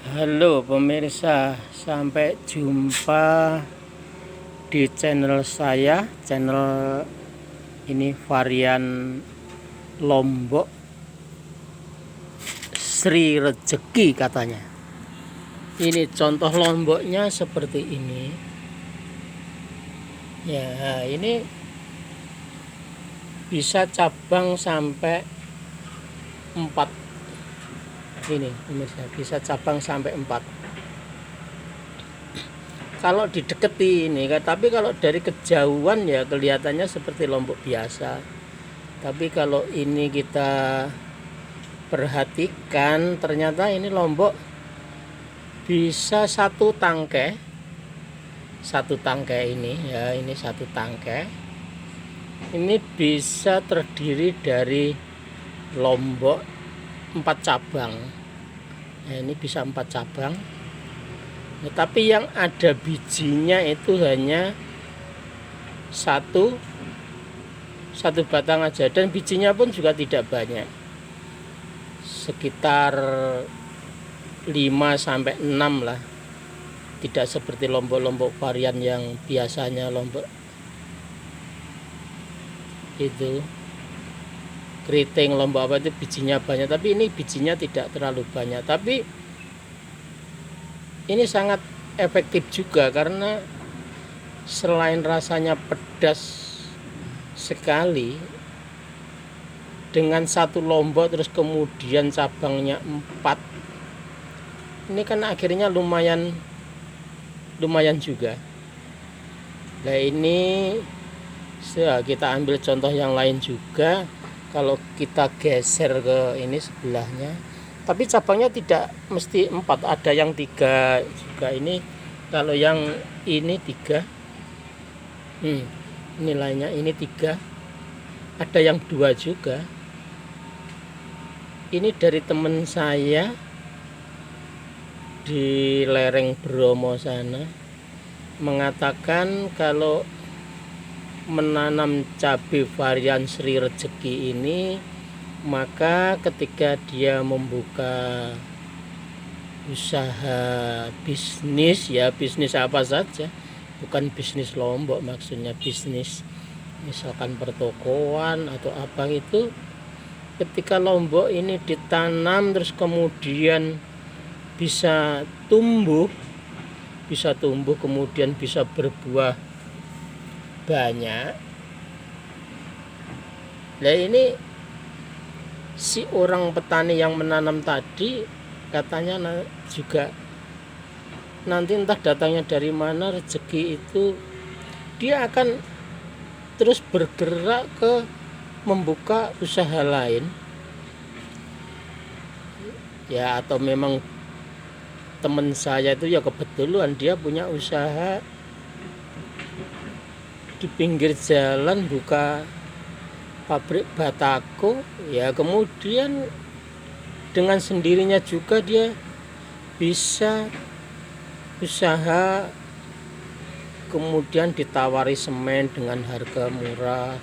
Halo pemirsa, sampai jumpa di channel saya. Channel ini varian Lombok Sri Rejeki katanya. Ini contoh lomboknya seperti ini. Ya, ini bisa cabang sampai 4. Ini pemirsa, bisa cabang sampai 4 kalau dideketi ini, tapi kalau dari kejauhan ya kelihatannya seperti lombok biasa. Tapi kalau ini kita perhatikan, ternyata ini lombok bisa satu tangkai ini ya, ini satu tangkai ini bisa terdiri dari lombok 4 cabang. Nah, ini bisa 4 cabang. Nah, tapi yang ada bijinya itu hanya satu batang aja, dan bijinya pun juga tidak banyak, sekitar 5-6 lah. Tidak seperti lombok-lombok varian yang biasanya lombok itu keriting, lombok apa itu bijinya banyak, tapi ini bijinya tidak terlalu banyak. Tapi ini sangat efektif juga karena selain rasanya pedas sekali, dengan satu lombok terus kemudian cabangnya 4, ini kan akhirnya lumayan juga. Nah, ini kita ambil contoh yang lain juga. Kalau kita geser ke ini sebelahnya, tapi cabangnya tidak mesti 4, ada yang 3 juga. Ini kalau yang ini 3, ini lainnya ini 3, ada yang 2 juga. Ini dari teman saya di lereng Bromo sana, mengatakan kalau menanam cabai varian Sri Rejeki ini, maka ketika dia membuka usaha bisnis, ya bisnis apa saja, bukan bisnis lombok, maksudnya bisnis misalkan pertokoan atau apa itu, ketika lombok ini ditanam terus kemudian bisa tumbuh kemudian bisa berbuah banyak. Nah, ini si orang petani yang menanam tadi katanya juga nanti entah datangnya dari mana rezeki itu, dia akan terus bergerak ke membuka usaha lain ya, atau memang teman saya itu ya kebetulan dia punya usaha di pinggir jalan, buka pabrik batako ya, kemudian dengan sendirinya juga dia bisa usaha, kemudian ditawari semen dengan harga murah,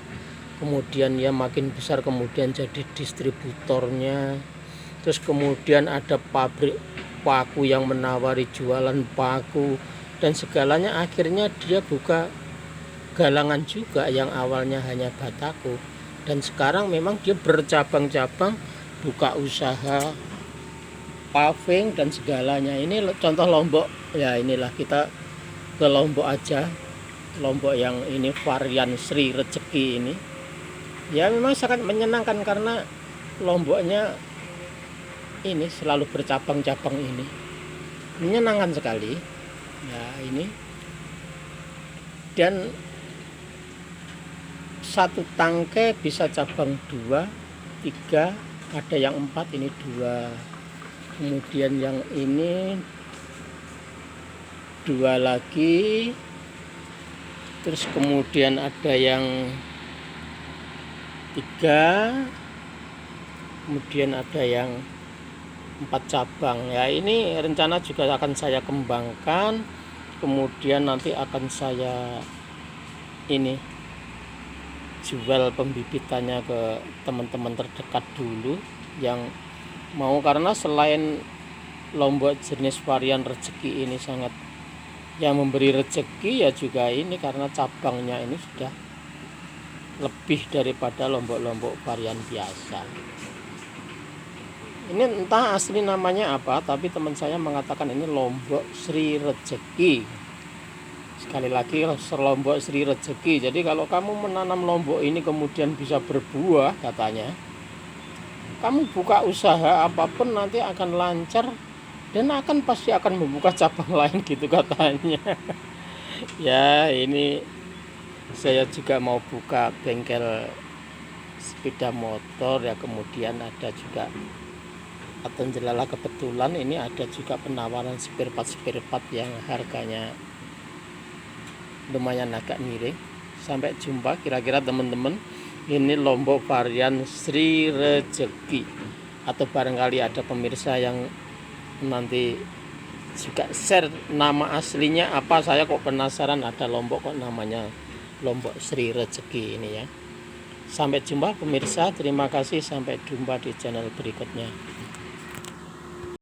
kemudian ya makin besar, kemudian jadi distributornya, terus kemudian ada pabrik paku yang menawari jualan paku dan segalanya. Akhirnya dia buka galangan juga yang awalnya hanya batako, dan sekarang memang dia bercabang-cabang, buka usaha paving dan segalanya. Ini contoh lombok ya. Inilah kita ke lombok aja, lombok yang ini varian Sri Rejeki ini ya memang sangat menyenangkan karena lomboknya ini selalu bercabang-cabang, ini menyenangkan sekali ya. Ini dan satu tangkai bisa cabang 2, 3, ada yang 4, ini 2, kemudian yang ini 2 lagi, terus kemudian ada yang 3, kemudian ada yang 4 cabang ya. Ini rencana juga akan saya kembangkan, kemudian nanti akan saya ini jual pembibitannya ke teman-teman terdekat dulu yang mau, karena selain Lombok jenis varian rezeki ini sangat, yang memberi rezeki ya juga ini karena cabangnya ini sudah lebih daripada lombok-lombok varian biasa. Ini entah asli namanya apa, tapi teman saya mengatakan ini Lombok Sri Rezeki. Sekali lagi, Lombok Sri Rezeki. Jadi kalau kamu menanam lombok ini kemudian bisa berbuah katanya, kamu buka usaha apapun nanti akan lancar dan pasti akan membuka cabang lain gitu katanya. Ya, ini saya juga mau buka bengkel sepeda motor ya, kemudian ada juga atau jelala kebetulan ini ada juga penawaran spare part yang harganya lumayan agak miring. Sampai jumpa, kira-kira teman-teman, ini lombok varian Sri Rezeki, atau barangkali ada pemirsa yang nanti juga share nama aslinya apa. Saya kok penasaran, ada lombok kok namanya Lombok Sri Rezeki ini ya. Sampai jumpa pemirsa, terima kasih, sampai jumpa di channel berikutnya.